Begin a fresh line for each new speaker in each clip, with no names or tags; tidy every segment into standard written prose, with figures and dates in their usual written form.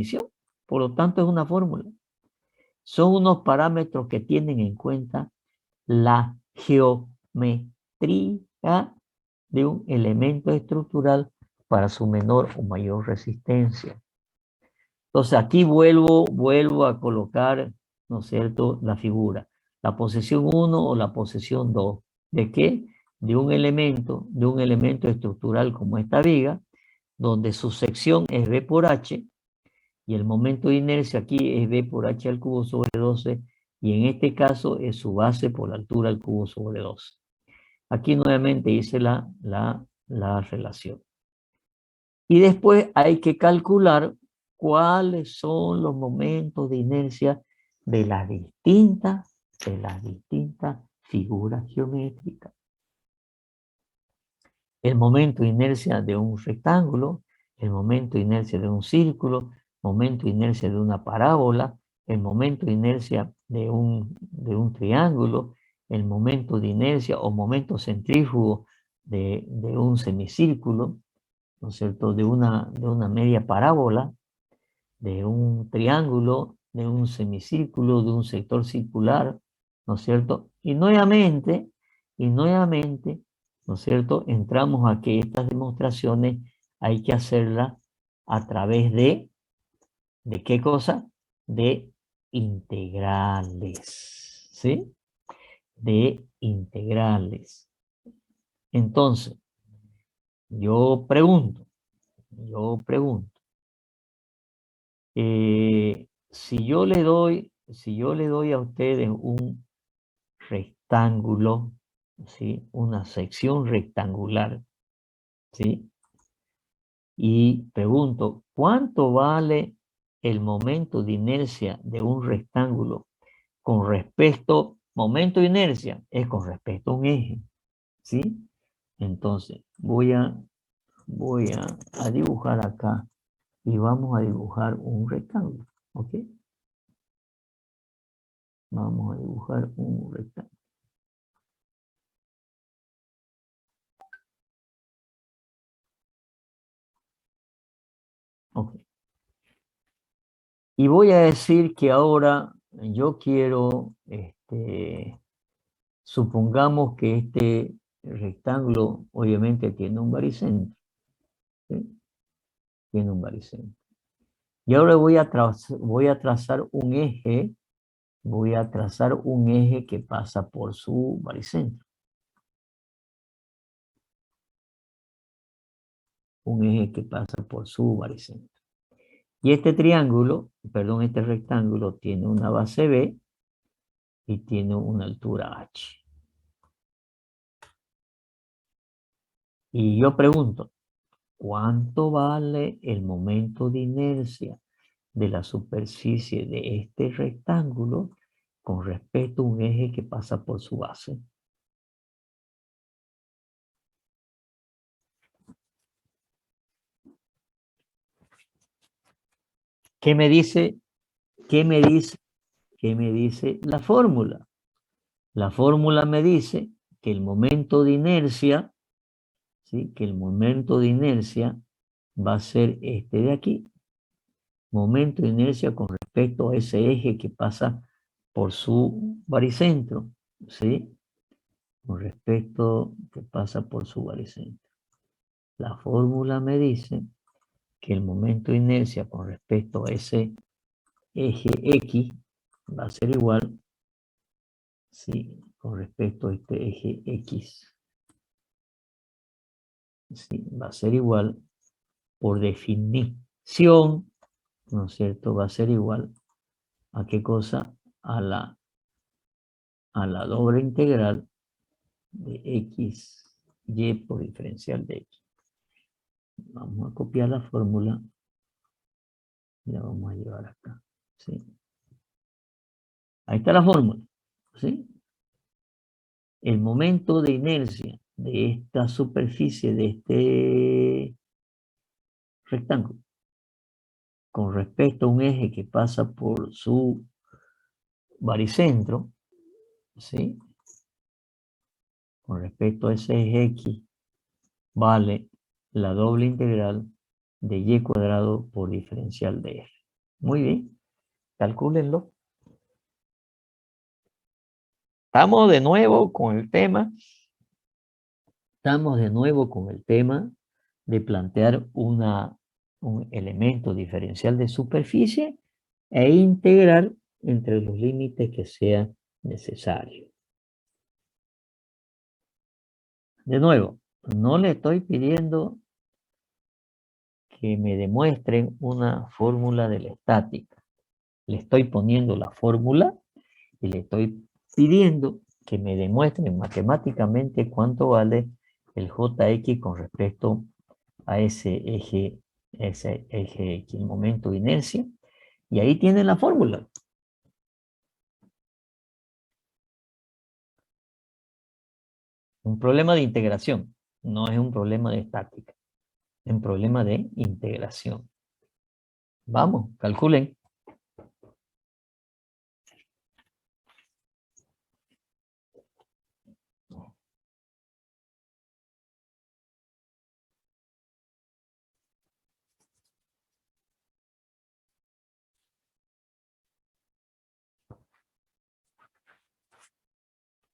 definición. Por lo tanto, es una fórmula. Son unos parámetros que tienen en cuenta la geometría de un elemento estructural para su menor o mayor resistencia. Entonces aquí vuelvo a colocar, ¿no es cierto?, la figura. La posición 1 o la posición 2. ¿De qué? De un elemento estructural como esta viga, donde su sección es B por H, y el momento de inercia aquí es B por H al cubo sobre 12, y en este caso es su base por la altura al cubo sobre 12. Aquí nuevamente hice la relación. Y después hay que calcular cuáles son los momentos de inercia de las distintas figuras geométricas. El momento de inercia de un rectángulo, el momento de inercia de un círculo, momento de inercia de una parábola, el momento de inercia de un triángulo, el momento de inercia o momento centrífugo de un semicírculo, ¿no es cierto?, de una media parábola, de un triángulo, de un semicírculo, de un sector circular, ¿no es cierto? Y nuevamente, ¿no es cierto?, entramos a que estas demostraciones hay que hacerlas a través ¿de qué cosa? De integrales, ¿sí? De integrales. Entonces, yo pregunto, si yo le doy a ustedes un rectángulo, ¿sí?, una sección rectangular, ¿sí?, y pregunto, ¿cuánto vale el momento de inercia de un rectángulo con respecto, momento de inercia es con respecto a un eje, ¿sí? Entonces, voy a dibujar acá y vamos a dibujar un rectángulo, ¿ok? Vamos a dibujar un rectángulo. Ok. Y voy a decir que ahora yo quiero, supongamos que este rectángulo obviamente tiene un baricentro, ¿sí? Tiene un baricentro. Y ahora voy a trazar un eje, que pasa por su baricentro. Un eje que pasa por su baricentro. Y este rectángulo tiene una base B y tiene una altura H. Y yo pregunto, ¿cuánto vale el momento de inercia de la superficie de este rectángulo con respecto a un eje que pasa por su base? ¿Qué me dice? ¿Qué me dice la fórmula? La fórmula me dice que el momento de inercia, ¿sí?, que el momento de inercia va a ser este de aquí. Momento de inercia con respecto a ese eje que pasa por su baricentro, ¿sí? Con respecto que pasa por su baricentro. La fórmula me dice que el momento de inercia con respecto a ese eje X va a ser igual, ¿sí?, con respecto a este eje X, ¿sí?, va a ser igual, por definición, ¿no es cierto?, va a ser igual a qué cosa, a la doble integral de x, y por diferencial de x. Vamos a copiar la fórmula y la vamos a llevar acá, ¿sí? Ahí está la fórmula, ¿sí? El momento de inercia de esta superficie, de este rectángulo, con respecto a un eje que pasa por su baricentro, ¿sí?, con respecto a ese eje X, vale la doble integral de y cuadrado por diferencial de f. Muy bien, calcúlenlo. Estamos de nuevo con el tema. Estamos de nuevo con el tema de plantear un elemento diferencial de superficie e integrar entre los límites que sea necesario. De nuevo, no le estoy pidiendo que me demuestren una fórmula de la estática. Le estoy poniendo la fórmula y le estoy pidiendo que me demuestren matemáticamente cuánto vale el Jx con respecto a ese eje X, el momento de inercia. Y ahí tienen la fórmula. Un problema de integración, no es un problema de estática, es un problema de integración. Vamos, calculen.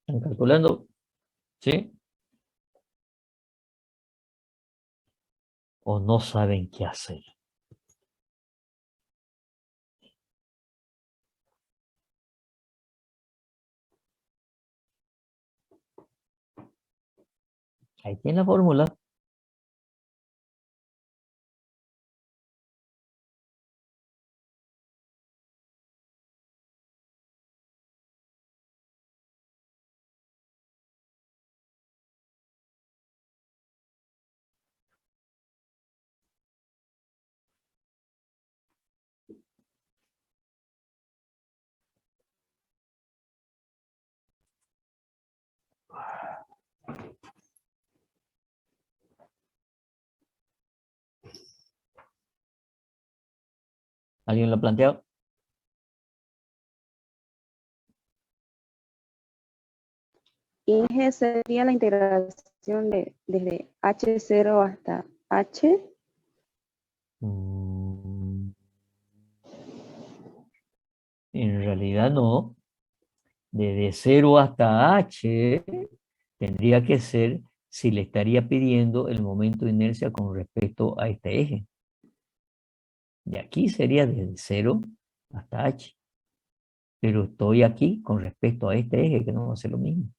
¿Están calculando? ¿Sí? ¿O no saben qué hacer? Ahí tiene la fórmula. ¿Alguien lo ha planteado?
Inge sería la integración desde H0 hasta H.
En realidad no. Desde 0 hasta H tendría que ser si le estaría pidiendo el momento de inercia con respecto a este eje. De aquí sería desde 0 hasta H. Pero estoy aquí con respecto a este eje que no va a ser lo mismo.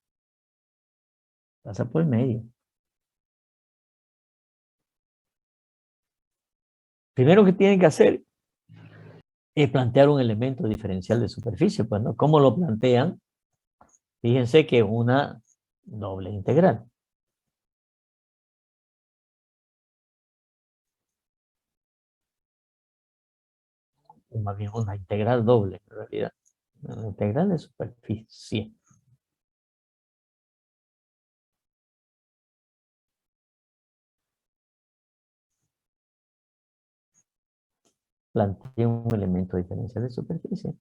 Pasa por el medio. Primero que tienen que hacer es plantear un elemento diferencial de superficie. Pues, ¿no? ¿Cómo lo plantean? Fíjense que es una doble integral. O más bien una integral doble, en realidad. Una integral de superficie. Plantea un elemento diferencial de superficie.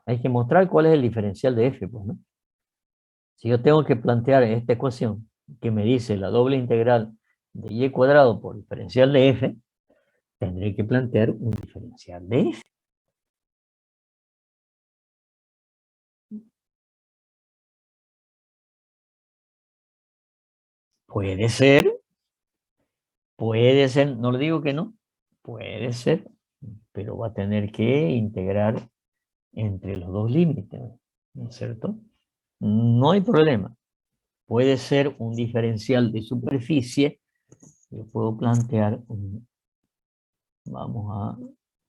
Hay que mostrar cuál es el diferencial de f, pues, ¿no? Si yo tengo que plantear esta ecuación que me dice la doble integral de y cuadrado por diferencial de f, tendré que plantear un diferencial de f. Puede ser, no le digo que no, puede ser, pero va a tener que integrar entre los dos límites, ¿no es cierto? No hay problema. Puede ser un diferencial de superficie. Yo puedo plantear vamos a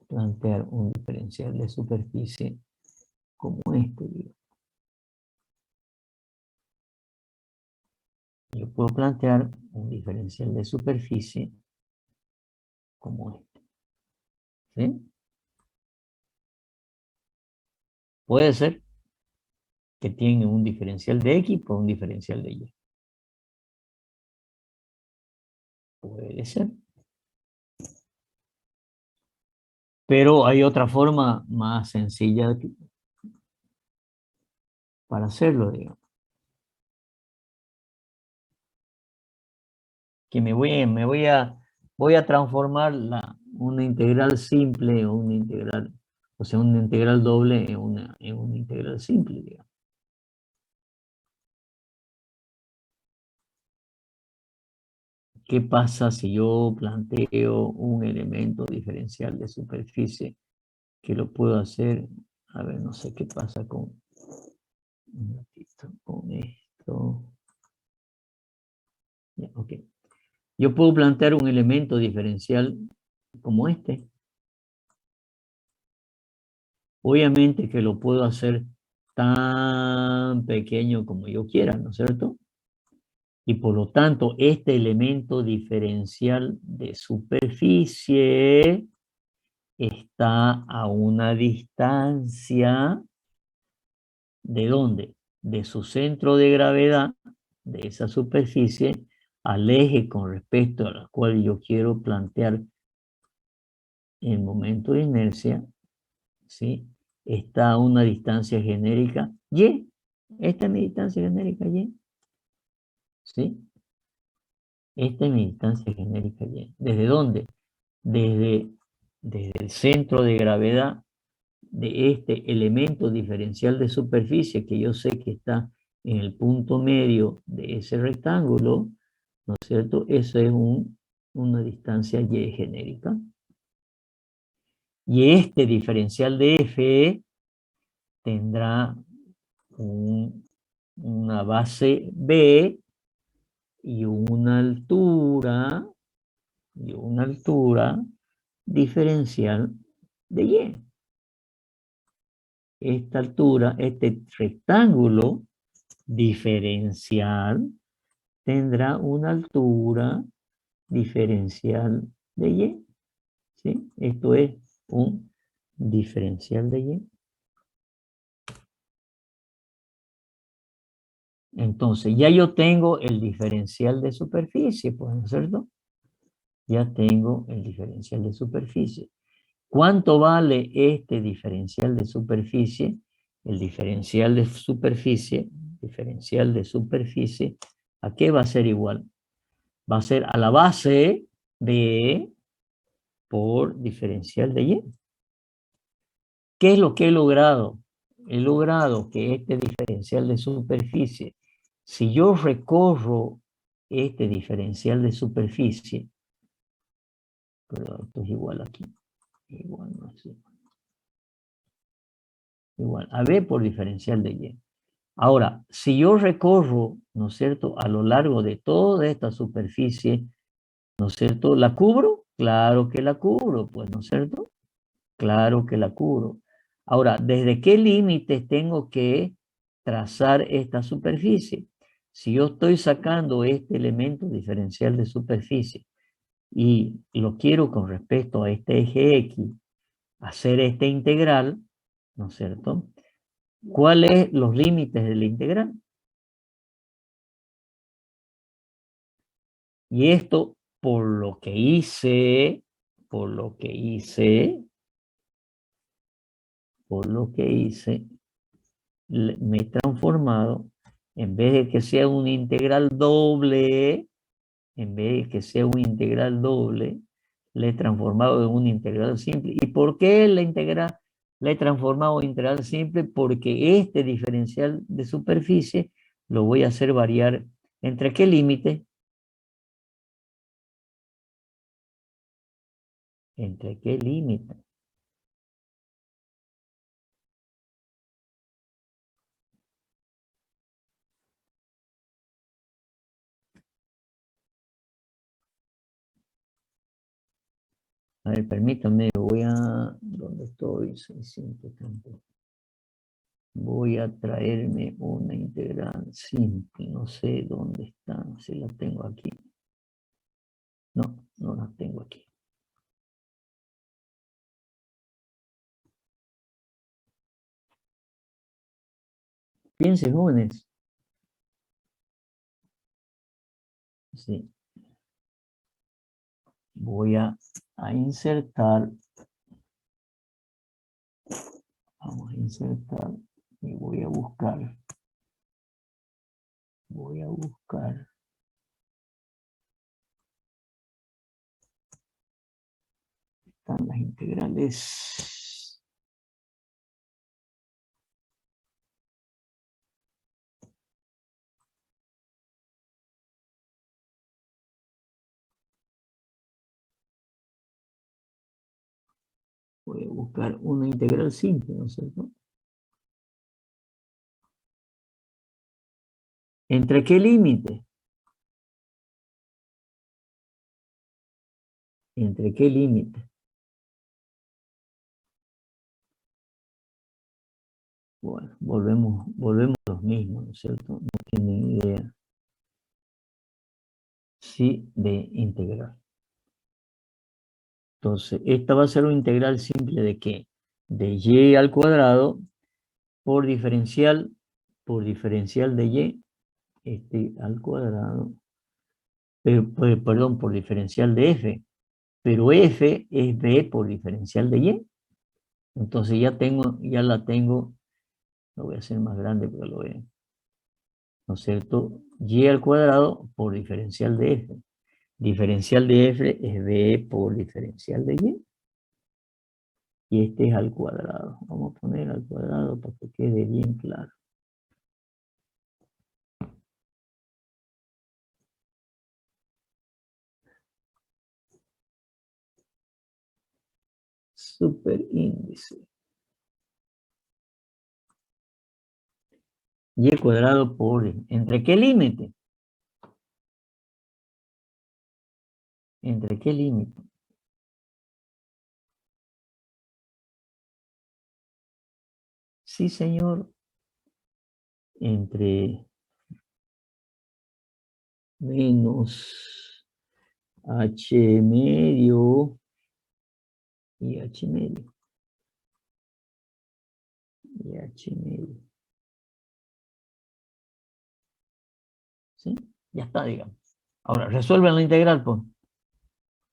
plantear un diferencial de superficie como este. Yo puedo plantear un diferencial de superficie como este. ¿Sí? Puede ser que tiene un diferencial de X por un diferencial de Y. Puede ser. Pero hay otra forma más sencilla para hacerlo, digamos. que voy a transformar una integral simple o una integral, o sea, una integral doble en una integral simple, digamos. ¿Qué pasa si yo planteo un elemento diferencial de superficie que lo puedo hacer? A ver, no sé qué pasa con, un ratito, con esto. Ya, ok. Yo puedo plantear un elemento diferencial como este. Obviamente que lo puedo hacer tan pequeño como yo quiera, ¿no es cierto? Y por lo tanto, este elemento diferencial de superficie está a una distancia, ¿de dónde? De su centro de gravedad, de esa superficie, al eje con respecto al cual yo quiero plantear el momento de inercia, ¿sí? Está a una distancia genérica y. Esta es mi distancia genérica y. ¿Sí? Esta es mi distancia genérica y. ¿Desde dónde? Desde el centro de gravedad de este elemento diferencial de superficie que yo sé que está en el punto medio de ese rectángulo, ¿no es cierto? Eso es una distancia y genérica. Y este diferencial de F tendrá una base B y una altura diferencial de Y. Esta altura, este rectángulo diferencial tendrá una altura diferencial de Y. ¿Sí? Esto es un diferencial de Y. Entonces, ya yo tengo el diferencial de superficie, pues, ¿no es cierto? Ya tengo el diferencial de superficie. ¿Cuánto vale este diferencial de superficie? El diferencial de superficie, ¿a qué va a ser igual? Va a ser a la base B por diferencial de Y. ¿Qué es lo que he logrado? He logrado que este diferencial de superficie, si yo recorro este diferencial de superficie, pero esto es igual aquí, igual no es igual a B por diferencial de Y. Ahora, si yo recorro, ¿no es cierto?, a lo largo de toda esta superficie, ¿no es cierto?, ¿la cubro? Claro que la cubro, pues, ¿no es cierto? Claro que la cubro. Ahora, ¿desde qué límites tengo que trazar esta superficie? Si yo estoy sacando este elemento diferencial de superficie y lo quiero con respecto a este eje X, hacer este integral, ¿no es cierto? ¿Cuáles los límites de la integral? Y esto, por lo que hice, me he transformado, en vez de que sea una integral doble, le he transformado en una integral simple. ¿Y por qué la he transformado en integral simple? Porque este diferencial de superficie lo voy a hacer variar. ¿Entre qué límite? ¿Entre qué límite? A ver, permítame, ¿dónde estoy? 600 tanto. Voy a traerme una integral simple, no sé dónde está, si la tengo aquí. No, no la tengo aquí. Piensen, jóvenes. Sí. Voy a insertar. Vamos a insertar y voy a buscar. Voy a buscar están las integrales? Voy a buscar una integral simple, ¿no es cierto? ¿Entre qué límite? ¿Entre qué límite? Bueno, volvemos a los mismos, ¿no es cierto? No tienen idea. Sí, de integral. Entonces, esta va a ser una integral simple ¿de qué? De y al cuadrado por diferencial de y, al cuadrado, perdón, por diferencial de f, pero f es b por diferencial de y. Entonces ya la tengo, lo voy a hacer más grande para que lo vean, ¿no es cierto? Y al cuadrado por diferencial de f. Diferencial de f es b por diferencial de y. Y este es al cuadrado. Vamos a poner al cuadrado para que quede bien claro. Superíndice. Y al cuadrado por... ¿Entre qué límite? ¿Entre qué límite? Sí, señor. Entre menos h medio y h medio. Y h medio. ¿Sí? Ya está, digamos. Ahora, resuelven la integral, pues.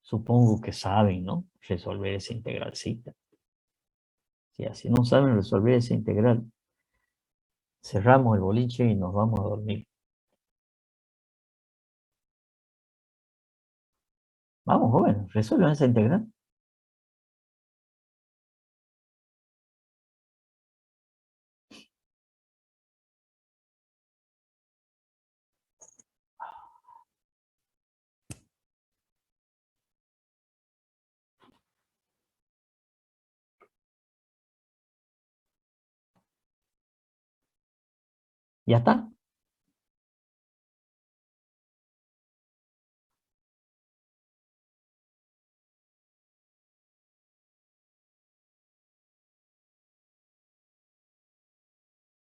Supongo que saben, ¿no? Resolver esa integralcita. Si así no saben resolver esa integral, cerramos el boliche y nos vamos a dormir. Vamos, jóvenes, resuelvan esa integral. Ya está.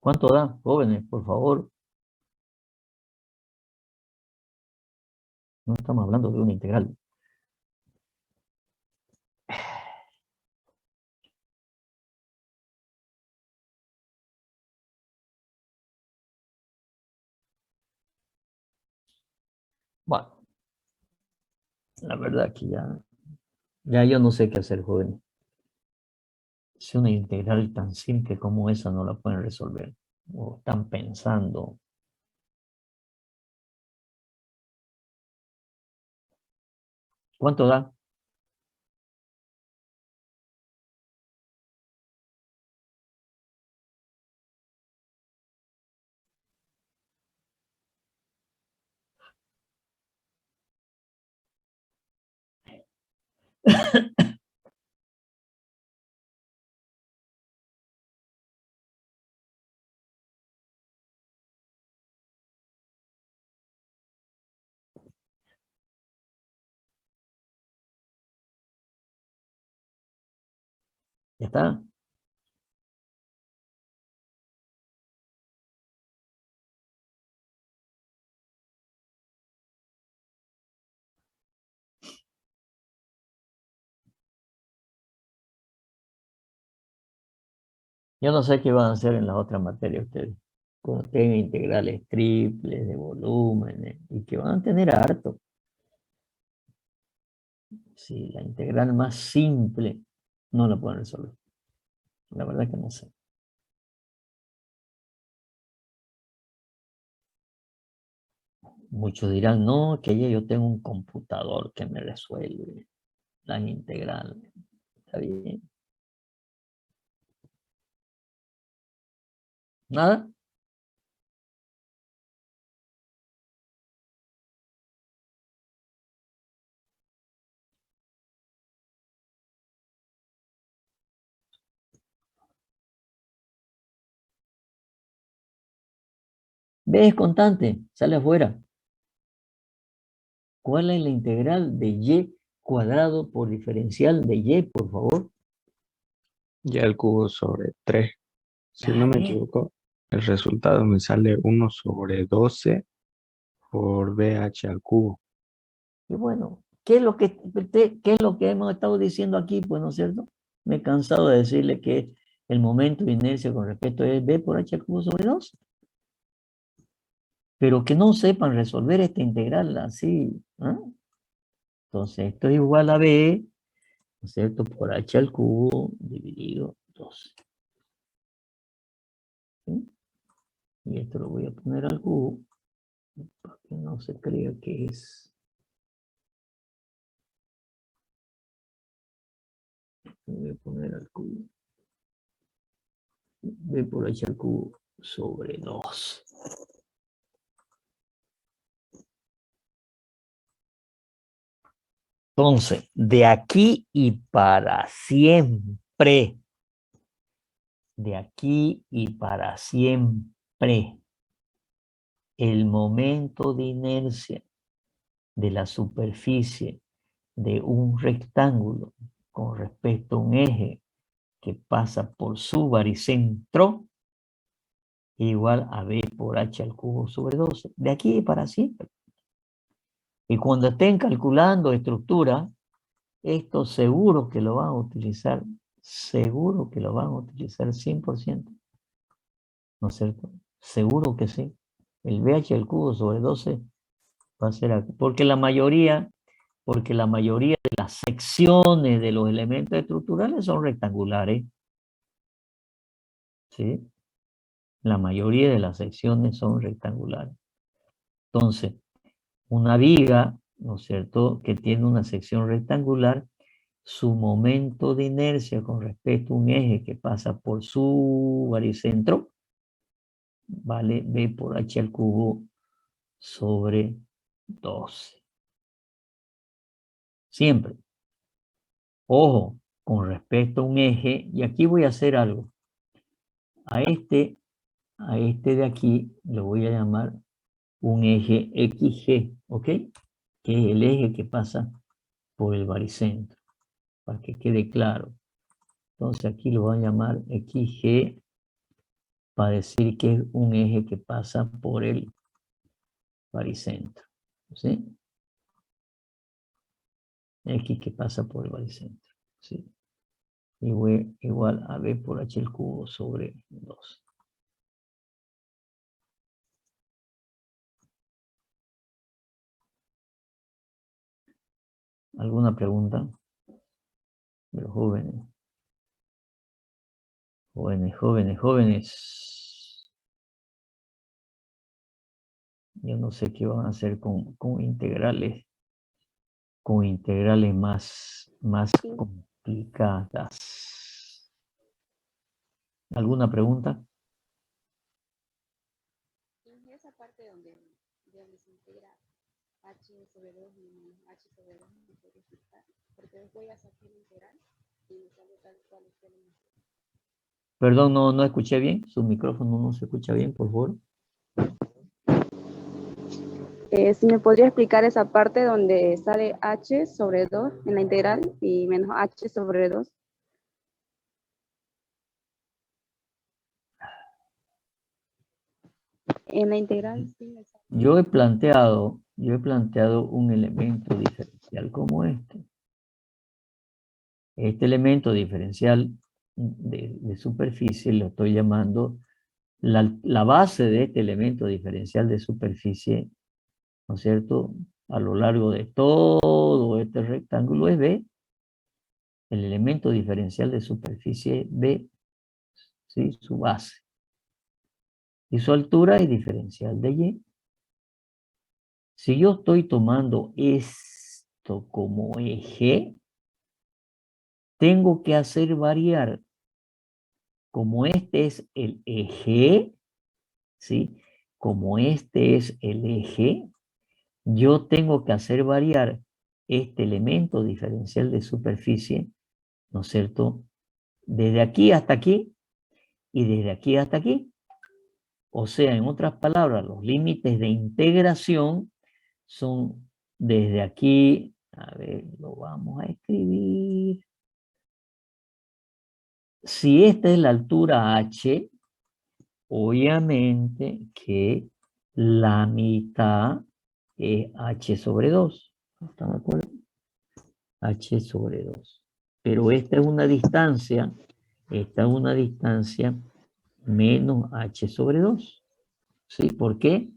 ¿Cuánto da, jóvenes, por favor? No estamos hablando de una integral. Bueno, la verdad que ya yo no sé qué hacer, jóvenes. Si una integral tan simple como esa no la pueden resolver. O están pensando. ¿Cuánto da? ¿Ya está? Yo no sé qué van a hacer en las otras materias ustedes. Cuando tengan integrales triples, de volúmenes, y que van a tener harto. Si la integral más simple no la pueden resolver. La verdad que no sé. Muchos dirán, no, que yo tengo un computador que me resuelve las integrales. está bien. ¿Nada? B es constante, sale afuera. ¿Cuál es la integral de y cuadrado por diferencial de y, por favor?
Y al cubo sobre 3. Si
Ya
no me
ves.
equivoco, el resultado me sale 1 sobre 12 por BH al cubo.
Y bueno, qué es lo que hemos estado diciendo aquí? Pues, ¿no es cierto? Me he cansado de decirle que el momento de inercia con respecto a B por H al cubo sobre 2. Pero que no sepan resolver esta integral así. ¿Ah? Entonces, esto es igual a B, ¿no es cierto? Por H al cubo dividido 2. ¿Sí? Y esto lo voy a poner al cubo para que no se crea que es. Lo voy a poner al cubo. B por H al cubo sobre 2. Entonces, de aquí y para siempre, de aquí y para siempre, el momento de inercia de la superficie de un rectángulo con respecto a un eje que pasa por su baricentro igual a B por H al cubo sobre 12. De aquí y para siempre. Y cuando estén calculando estructura, esto seguro que lo van a utilizar, seguro que lo van a utilizar 100%, ¿no es cierto? Seguro que sí. El BH al cubo sobre 12 va a ser aquí, porque la mayoría de las secciones de los elementos estructurales son rectangulares, ¿sí? La mayoría de las secciones son rectangulares. Entonces, una viga, ¿no es cierto?, que tiene una sección rectangular, su momento de inercia con respecto a un eje que pasa por su baricentro vale B por H al cubo sobre 12. Siempre. Ojo, con respecto a un eje, y aquí voy a hacer algo. A este de aquí lo voy a llamar un eje XG, ¿ok? Que es el eje que pasa por el baricentro, para que quede claro. Entonces aquí lo voy a llamar XG para decir que es un eje que pasa por el baricentro, ¿sí? X que pasa por el baricentro, ¿sí? Igual a B por H al cubo sobre 2. ¿Alguna pregunta de los jóvenes? Jóvenes. Yo no sé qué van a hacer con integrales más complicadas. ¿Alguna pregunta?
En esa parte donde se integra h sobre 2 y menos h sobre 2, ¿me puede explicar? Porque después ya saqué la integral y me sale tal cual usted lo mostró.
Perdón, no escuché bien. Su micrófono no se escucha bien, por favor.
Si me podría explicar esa parte donde sale h sobre 2 en la integral y menos h sobre 2. En la integral sí me sale.
Yo he planteado un elemento diferencial como este. Este elemento diferencial de superficie lo estoy llamando la base de este elemento diferencial de superficie, ¿no es cierto? A lo largo de todo este rectángulo es B. El elemento diferencial de superficie B, ¿sí? Su base. Y su altura es diferencial de Y. Si yo estoy tomando esto como eje, tengo que hacer variar, como este es el eje, ¿sí? Como este es el eje, yo tengo que hacer variar este elemento diferencial de superficie, ¿no es cierto? Desde aquí hasta aquí y desde aquí hasta aquí. O sea, en otras palabras, los límites de integración son desde aquí, a ver, lo vamos a escribir. Si esta es la altura h, obviamente que la mitad es h sobre 2. ¿Están de acuerdo? H sobre 2. Pero esta es una distancia menos h sobre 2. ¿Sí? ¿Por qué?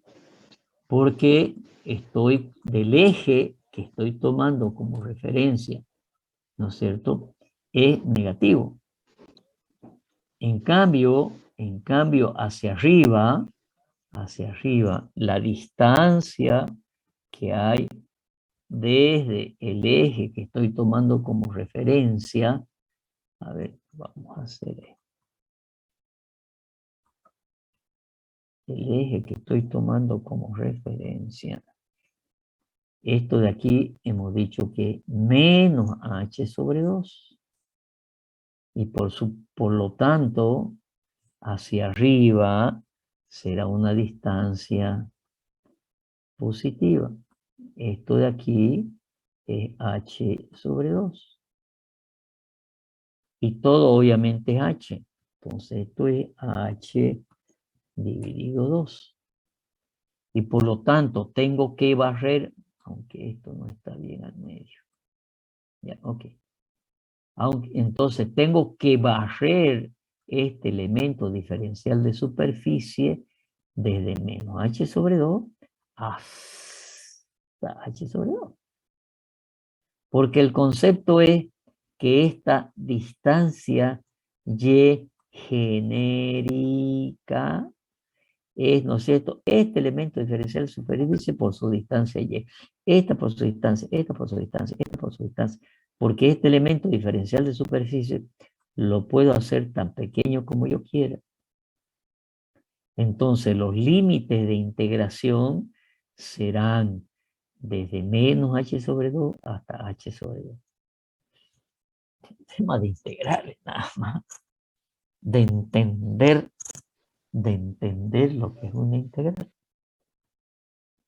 Porque estoy del eje que estoy tomando como referencia, ¿no es cierto? Es negativo. En cambio, hacia arriba, la distancia que hay desde el eje que estoy tomando como referencia, a ver, vamos a hacer esto. El eje que estoy tomando como referencia. Esto de aquí hemos dicho que menos h sobre 2. Y por lo tanto, hacia arriba será una distancia positiva. Esto de aquí es h sobre 2. Y todo obviamente es h. Entonces esto es h dividido 2. Y por lo tanto tengo que barrer, aunque esto no está bien al medio. Ya, ok. Entonces tengo que barrer este elemento diferencial de superficie desde menos h sobre 2 hasta h sobre 2. Porque el concepto es que esta distancia y genérica es, ¿no es cierto?, este elemento diferencial de superficie por su distancia y. Esta por su distancia, esta por su distancia, esta por su distancia. Porque este elemento diferencial de superficie lo puedo hacer tan pequeño como yo quiera. Entonces los límites de integración serán desde menos h sobre 2 hasta h sobre 2. Tema de integrales, nada más. De entender lo que es una integral.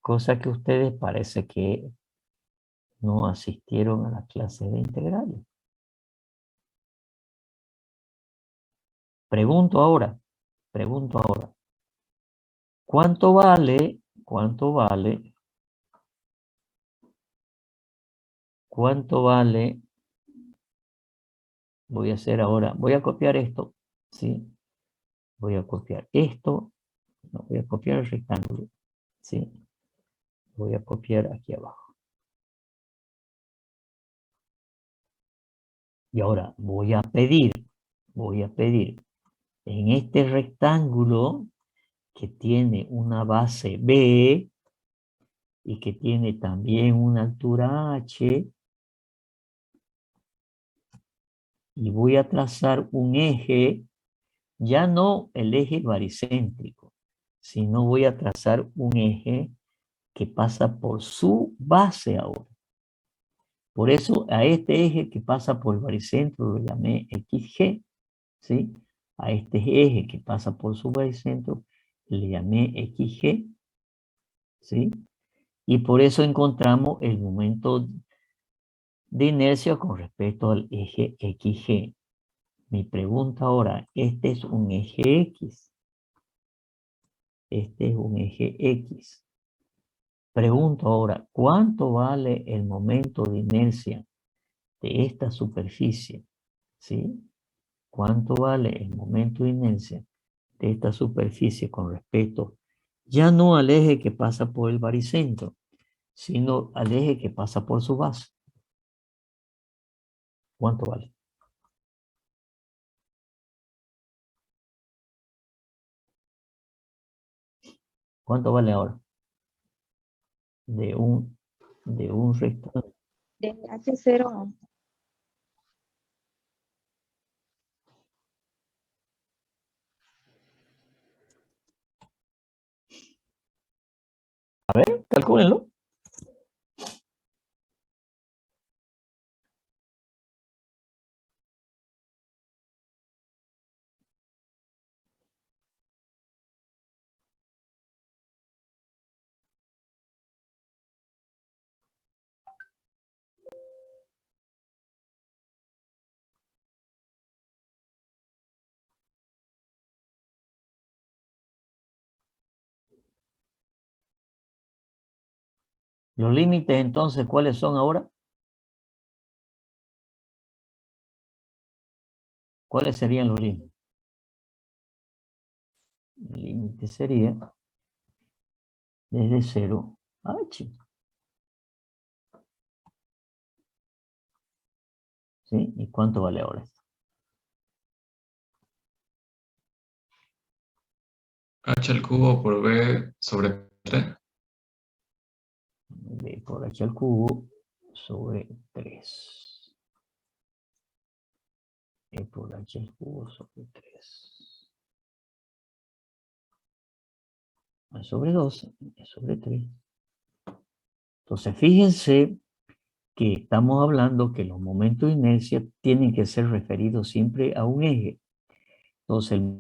Cosa que ustedes parece que no asistieron a las clases de integrales. Pregunto ahora, ¿cuánto vale, voy a hacer ahora, voy a copiar esto, ¿sí? Voy a copiar esto, no, voy a copiar el rectángulo, ¿sí? Voy a copiar aquí abajo. Y ahora voy a pedir en este rectángulo que tiene una base B y que tiene también una altura H, y voy a trazar un eje, ya no el eje baricéntrico, sino voy a trazar un eje que pasa por su base ahora. Por eso a este eje que pasa por el baricentro lo llamé XG, ¿sí? A este eje que pasa por su baricentro le llamé XG, ¿sí? Y por eso encontramos el momento de inercia con respecto al eje XG. Mi pregunta ahora, este es un eje X. Este es un eje X. Pregunto ahora, ¿cuánto vale el momento de inercia de esta superficie? ¿Sí? ¿Cuánto vale el momento de inercia de esta superficie con respecto ya no al eje que pasa por el baricentro, sino al eje que pasa por su base? ¿Cuánto vale? ¿Cuánto vale ahora? De un rectángulo.
De H0
Calcúlenlo. Los límites, entonces, ¿cuáles son ahora? ¿Cuáles serían los límites? El límite sería desde 0 a h. ¿Sí? ¿Y cuánto vale ahora esto?
H al cubo por B sobre 3.
B por h al cubo sobre 3. E por h al cubo sobre 3. A sobre 12, E sobre 3. Entonces, fíjense que estamos hablando que los momentos de inercia tienen que ser referidos siempre a un eje. Entonces, el